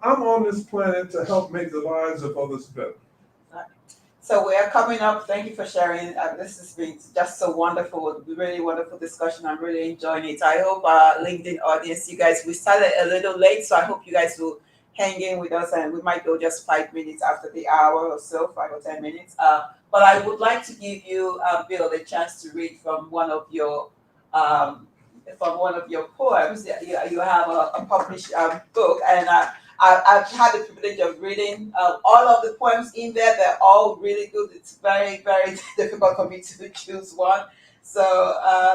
I'm on this planet to help make the lives of others better. So we are coming up. Thank you for sharing. This has been just so wonderful, really wonderful discussion. I'm really enjoying it. I hope our LinkedIn audience, you guys, we started a little late, so I hope you guys will hang in with us, and we might go just 5 minutes after the hour or so, 5 or 10 minutes. But I would like to give you, Bill, the chance to read from one of your poems. You have a published book, and I've had the privilege of reading all of the poems in there. They're all really good. It's very, very difficult for me to choose one. So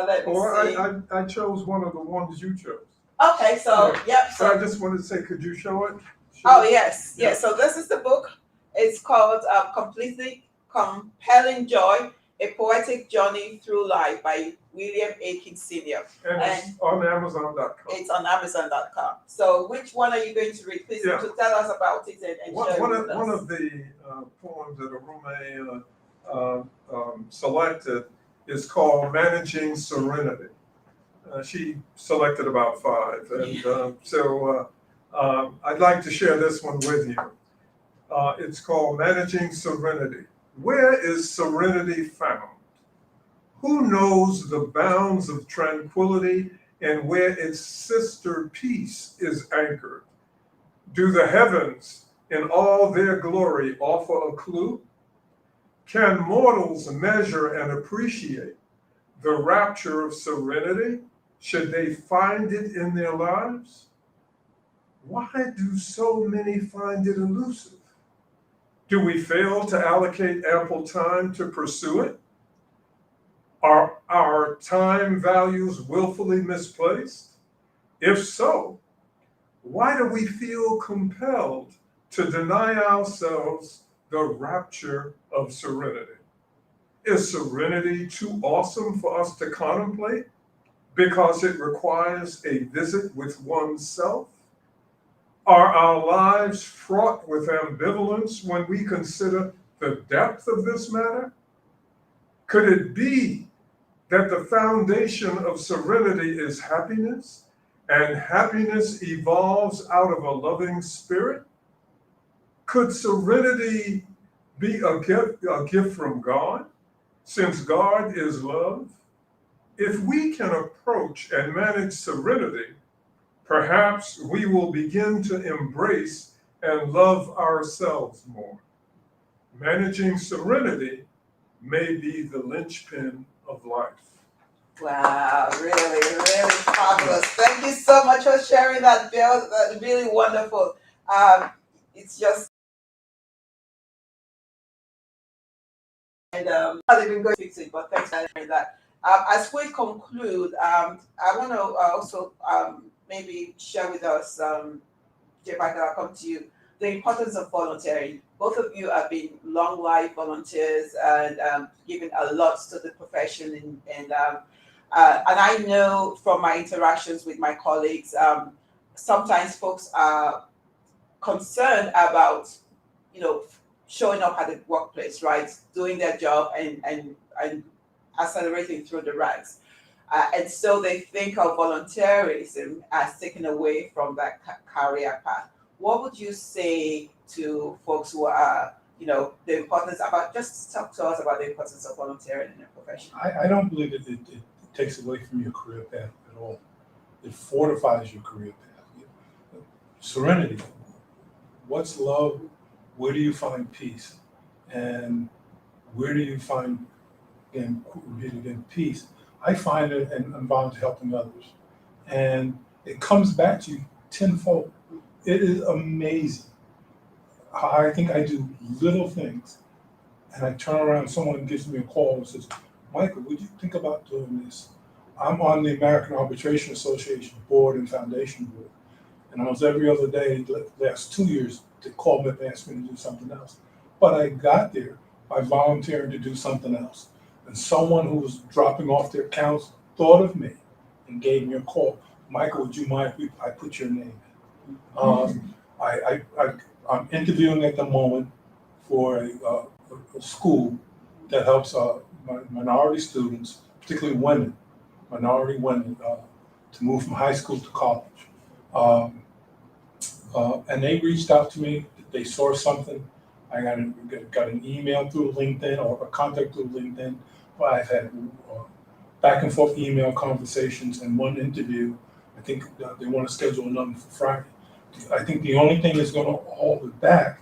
let me see. I chose one of the ones you chose. Okay, so So I just wanted to say, could you show it? Yes. So this is the book. It's called Completely Compelling Joy: A Poetic Journey Through Life by William Aiken Sr. And it's on Amazon.com. It's on Amazon.com. So which one are you going to read? Please to tell us about it and share it with us. One of the poems that Orumé selected is called Managing Serenity. She selected about 5. And so I'd like to share this one with you. It's called Managing Serenity. Where is serenity found? Who knows the bounds of tranquility and where its sister peace is anchored? Do the heavens in all their glory offer a clue? Can mortals measure and appreciate the rapture of serenity should they find it in their lives? Why do so many find it elusive? Do we fail to allocate ample time to pursue it? Are our time values willfully misplaced? If so, why do we feel compelled to deny ourselves the rapture of serenity? Is serenity too awesome for us to contemplate because it requires a visit with oneself? Are our lives fraught with ambivalence when we consider the depth of this matter? Could it be that the foundation of serenity is happiness, and happiness evolves out of a loving spirit? Could serenity be a gift from God, since God is love? If we can approach and manage serenity, perhaps we will begin to embrace and love ourselves more. Managing serenity may be the linchpin of life. Wow, really, really fabulous. Thank you so much for sharing that, Bill. That's really wonderful. It's just, and I've been going to fix it, but thanks for sharing that. As we conclude, I want to also maybe share with us, J. Michael, I'll come to you, the importance of volunteering. Both of you have been long life volunteers and given a lot to the profession, and I know from my interactions with my colleagues, sometimes folks are concerned about, showing up at the workplace, right, doing their job and accelerating through the ranks. And so they think of volunteerism as taken away from that career path. What would you say to folks who are, the importance about, just talk to us about the importance of volunteering in a profession? I don't believe it takes away from your career path at all. It fortifies your career path. Serenity. What's love? Where do you find peace? And where do you find, again, peace? I find it involved helping others. And it comes back to you tenfold. It is amazing how I think I do little things and I turn around, someone gives me a call and says, Michael, would you think about doing this? I'm on the American Arbitration Association board and foundation board. And almost every other day, the last 2 years, they called me up and asked me to do something else. But I got there by volunteering to do something else. And someone who was dropping off their accounts thought of me and gave me a call. Michael, would you mind if I put your name in? I'm interviewing at the moment for a school that helps minority students, particularly women, minority women, to move from high school to college. And they reached out to me. They saw something. I got an email through LinkedIn or a contact through LinkedIn. But I've had back and forth email conversations and one interview. I think they want to schedule another for Friday. I think the only thing that's going to hold it back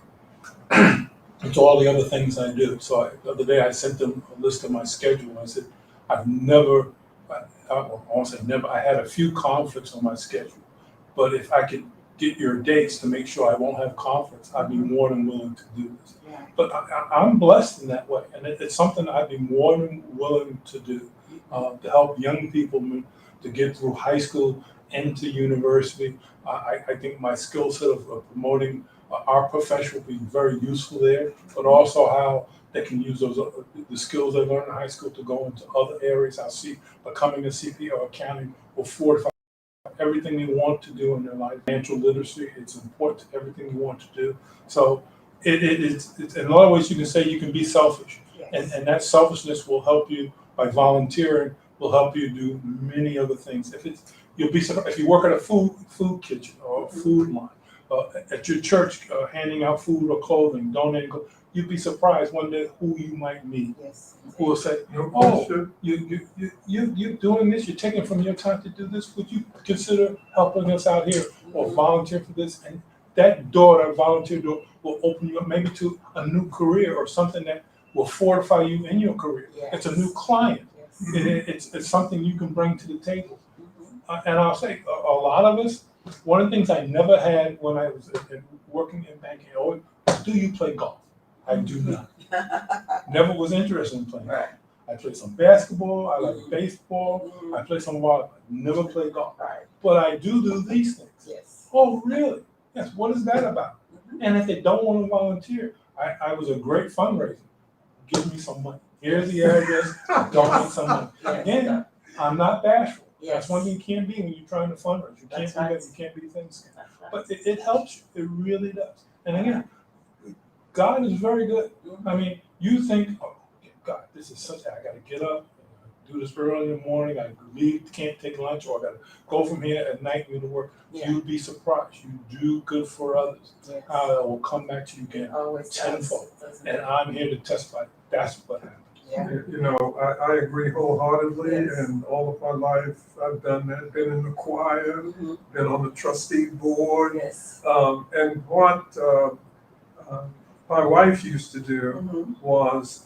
is all the other things I do. So the other day I sent them a list of my schedule. I said, I've never, I won't say never, I had a few conflicts on my schedule. But if I could get your dates to make sure I won't have conflicts, I'd be more than willing to do this. Yeah. But I'm blessed in that way. And it's something I'd be more than willing to do to help young people to get through high school into university. I think my skill set of promoting our profession will be very useful there, but also how they can use those the skills they learned in high school to go into other areas. I see becoming a CPA or accounting will fortify everything they want to do in their life. Financial literacy, it's important to everything you want to do. So it's in a lot of ways you can say you can be selfish. Yes. And that selfishness will help you by volunteering, will help you do many other things. You'll be surprised if you work at a food kitchen or a food line, at your church, handing out food or clothing, donating. You'd be surprised one day who you might meet. Yes. Who will say, No "Oh, question. you're doing this. You're taking from your time to do this. Would you consider helping us out here or volunteer for this?" And that door, that volunteer door, will open you up maybe to a new career or something that will fortify you in your career. Yes. It's a new client. Yes. It's something you can bring to the table. And I'll say, a lot of us, one of the things I never had when I was working in banking, do you play golf? I do not. Never was interested in playing golf. Right. I played some basketball, I like baseball, I played some volleyball, never played golf. Right. But I do these things. Yes. Oh, really? Yes, what is that about? And if they don't want to volunteer, I was a great fundraiser. Give me some money. Here's the address, donate some money. Yes. Again, I'm not bashful. Yes. That's one thing you can't be when you're trying to fundraise. You can't That's be right. that, you can't be things. That's right. But it helps you. It really does. And again, God is very good. I mean, you think, oh, God, this is such, I got to get up, do this early in the morning, I leave, can't take lunch, or I gotta go from here at night and go to work. Yeah. You'd be surprised. You do good for others. Yes. That will come back to you again Always tenfold. doesn't And it? I'm here to testify. That's what happened. Yeah. You know, I agree wholeheartedly, Yes. and all of my life I've done that. Been in the choir, Mhm. been on the trustee board, Yes. and what my wife used to do Mhm. was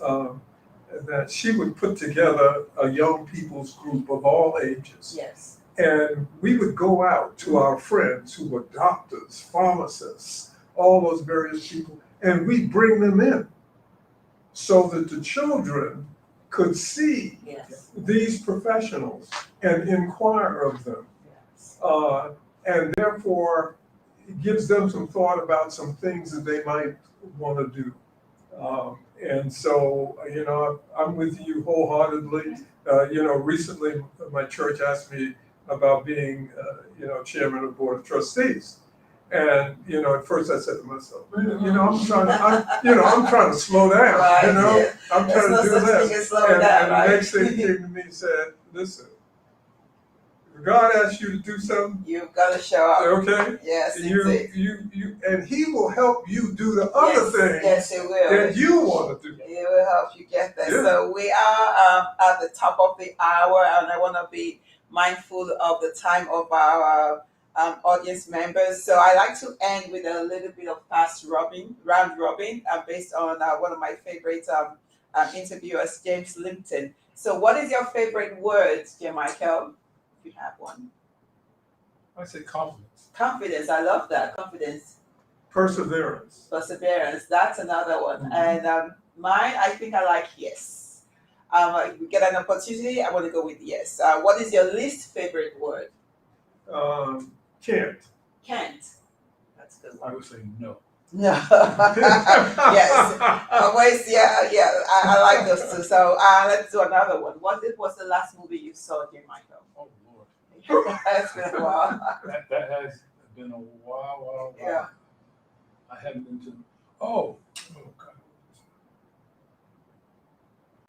that she would put together a young people's group of all ages. Yes. And we would go out to our friends who were doctors, pharmacists, all those various people, and we'd bring them in so that the children could see Yes. these professionals and inquire of them. Yes. And therefore, it gives them some thought about some things that they might want to do. And so, you know, I'm with you wholeheartedly. You know, recently my church asked me about being, you know, chairman of the board of trustees. And, you know, at first I said to myself, man, you know, I'm trying to slow down, Right, you know, yeah. I'm There's trying no to do such thing this. as slowing down, And right? the next thing came to me and said, listen, if God asks you to do something, You've got to show up. okay, Yes, indeed. and he will help you do the other things Yes, it will. that you want to do. It will help you get there. Yeah. So we are at the top of the hour, and I want to be mindful of the time of our audience members. So I like to end with a little bit of round robin, based on one of my favorite interviewers, James Limpton. So what is your favorite word, J. Michael, if you have one? I say confidence. Confidence. I love that. Confidence. Perseverance. Perseverance. That's another one. Mhm. And mine, I think I like yes. If we get an opportunity, I want to go with yes. What is your least favorite word? Can't. Can't. That's a good I one. would say no. No. Yes. Always, yeah. I like those two. So let's do another one. What was the last movie you saw, J. Michael? Oh Lord. It's been a while. That has been a while. Yeah. I haven't been to. Oh God.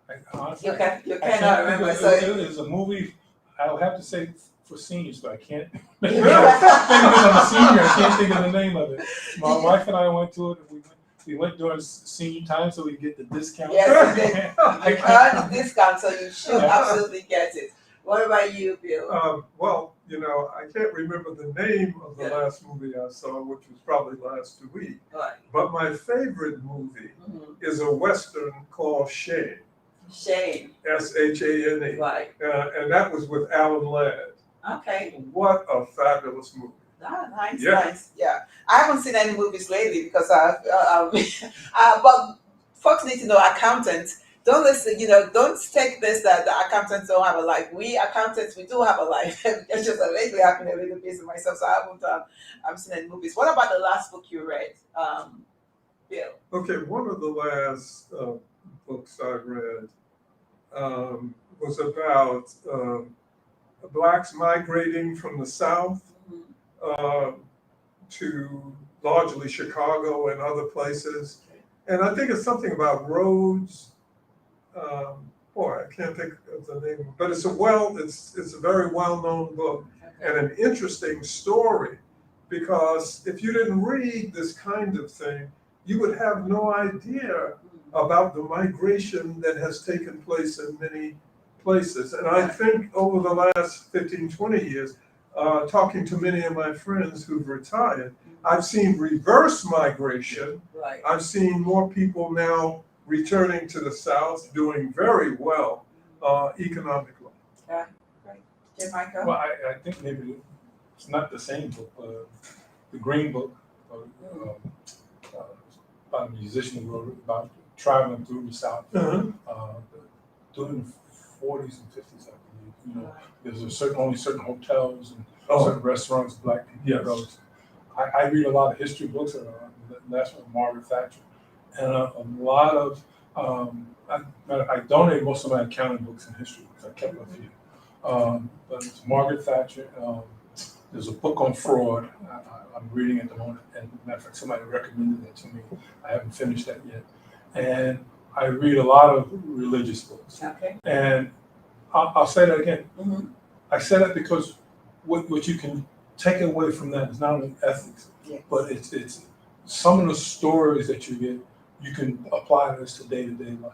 I honestly, You I cannot can't remember. think So of it. It was a movie. I'll have to say for seniors, but I can't. Maybe because I'm a senior, I can't think of the name of it. My wife and I went to it. We went during senior time, so we get the discount. yes, you can't- earned the discount, so you should absolutely get it. What about you, Bill? Well, you know, I can't remember the name of the Yeah. last movie I saw, which was probably last week. Right. But my favorite movie Mhm. is a Western called Shane, Shane. Shane. Right. And that was with Alan Ladd. Okay. What a fabulous movie. Nice, Yeah. nice. Yeah. I haven't seen any movies lately because but folks need to know accountants. Don't listen, don't take this that the accountants don't have a life. We accountants, we do have a life. It's just lately I've been a little busy myself, so I haven't seen any movies. What about the last book you read, Bill? Okay, one of the last books I read was about blacks migrating from the South to largely Chicago and other places. And I think it's something about roads. Boy, I can't think of the name, but it's a very well-known book and an interesting story, because if you didn't read this kind of thing, you would have no idea about the migration that has taken place in many places. And I think over the last 15, 20 years, talking to many of my friends who've retired, I've seen reverse migration. Right. I've seen more people now returning to the South, doing very well economically. Yeah. Great. Jim Michael? Well, I think maybe it's not the same book. The Green Book, about a musician who wrote about traveling through the South during the 40s and 50s, I believe. There's only certain hotels and certain restaurants black people go to. I read a lot of history books. That's with Margaret Thatcher, and a lot of I donated most of my accounting books and history books. I kept a few, but it's Margaret Thatcher. There's a book on fraud. I'm reading at the moment, and matter of fact, somebody recommended it to me. I haven't finished that yet, and I read a lot of religious books. Okay. And I'll say that again. Mm-hmm. I say that because what you can take away from that is not only ethics, Yes. but it's some of the stories that you get, you can apply this to day-to-day life.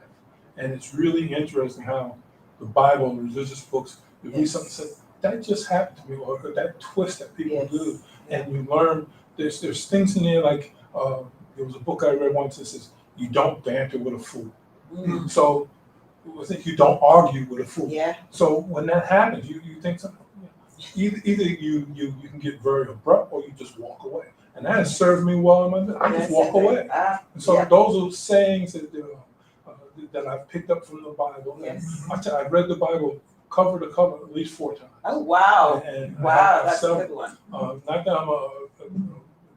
And it's really interesting how the Bible and religious books, you read something and say, that just happened to me, or that twist that people do. And you learn, there's things in there like, there was a book I read once that says, you don't banter with a fool. Mm. So I think you don't argue with a fool. Yeah. So when that happens, you think something, either you can get very abrupt or you just walk away. And that has served me well in my life. I just walk away. And so those are sayings that I've picked up from the Bible. Yes. And I've read the Bible cover to cover at least 4 times. Oh, wow. And Wow, that's a good one. Not that I'm a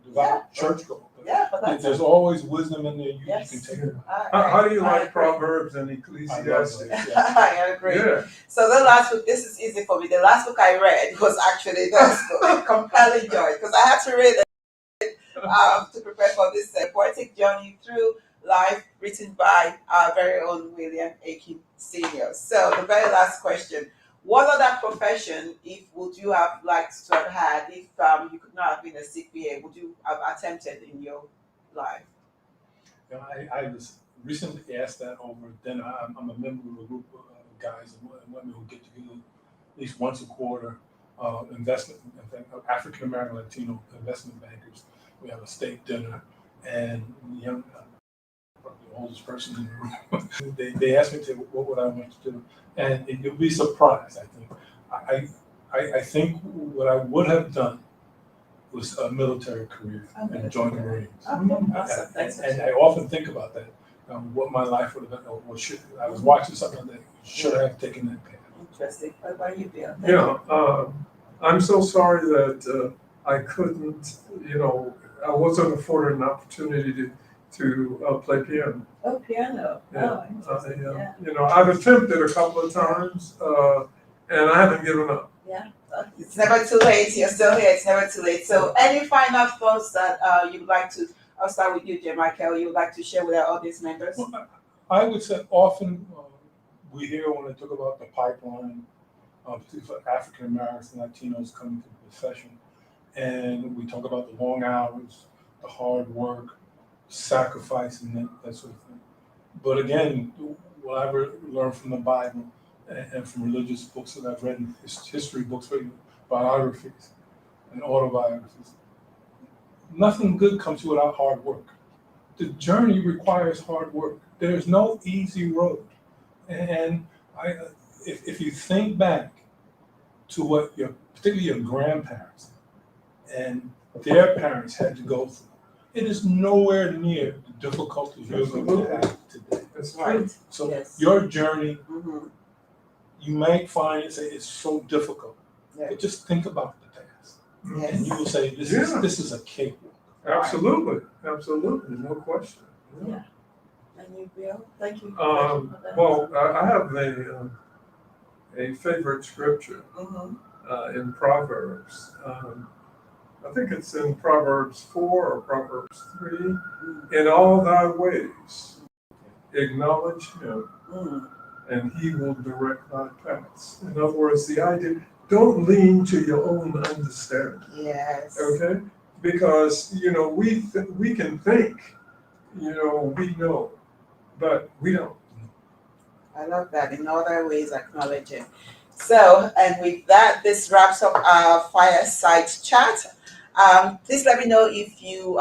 devout churchgoer, but there's always wisdom in there you can take away. How do you like Proverbs and Ecclesiastes? I agree. Yeah. So the last book, this is easy for me. The last book I read was actually this book, Compelling Joy, because I had to read it to prepare for this poetic journey through life, written by our very own William Aiken Sr. So the very last question: what other profession, would you have liked to have had if you could not have been a CPA? Would you have attempted in your life? I was recently asked that over dinner. I'm a member of a group of guys and women who get together at least once a quarter, African American Latino investment bankers. We have a state dinner, and probably the oldest person in the room. they asked me what would I want to do, and you'll be surprised. I think what I would have done was a military career and join the Marines. And I often think about that, what my life would have been, or I was watching something that should I have taken that path. Interesting. What about you, Bill? Yeah, I'm so sorry that I couldn't, I wasn't afforded an opportunity to play piano. Oh, piano. Yeah. Oh, interesting. I've attempted a couple of times, and I haven't given up. Yeah. It's never too late. You're still here. It's never too late. So, any final thoughts that you'd like to? I'll start with you, J. Michael. You'd like to share with our audience members? Well, I would say often we hear when they talk about the pipeline, particularly for African Americans and Latinos coming to the profession, and we talk about the long hours, the hard work, sacrifice, and that sort of thing. But again, what I've learned from the Bible and from religious books that I've read, in history books, biographies and autobiographies, nothing good comes without hard work. The journey requires hard work. There's no easy road. And if you think back to what particularly your grandparents and their parents had to go through, it is nowhere near the difficulties you're going to have today. That's Right. So your journey, you might find it's so difficult, but just think about the past, and you will say this is a cakewalk. Absolutely, no question. Yeah. And you, Bill? Thank you. Well, I have a favorite scripture in Proverbs. I think it's in Proverbs 4 or Proverbs 3. In all thy ways, acknowledge him, and he will direct thy paths. In other words, the idea, don't lean to your own understanding. Yes. Okay? Because, we can think, we know, but we don't. I love that. In other ways, acknowledge him. So, and with that, this wraps up our fireside chat. Please let me know if you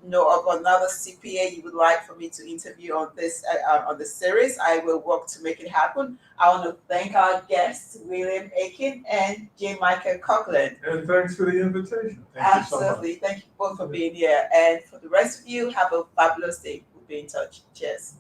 know of another CPA you would like for me to interview on this on the series. I will work to make it happen. I want to thank our guests, William Aiken and J. Michael Kirkland. And thanks for the invitation. Absolutely. Thank you both for being here. And for the rest of you, have a fabulous day. We'll be in touch. Cheers.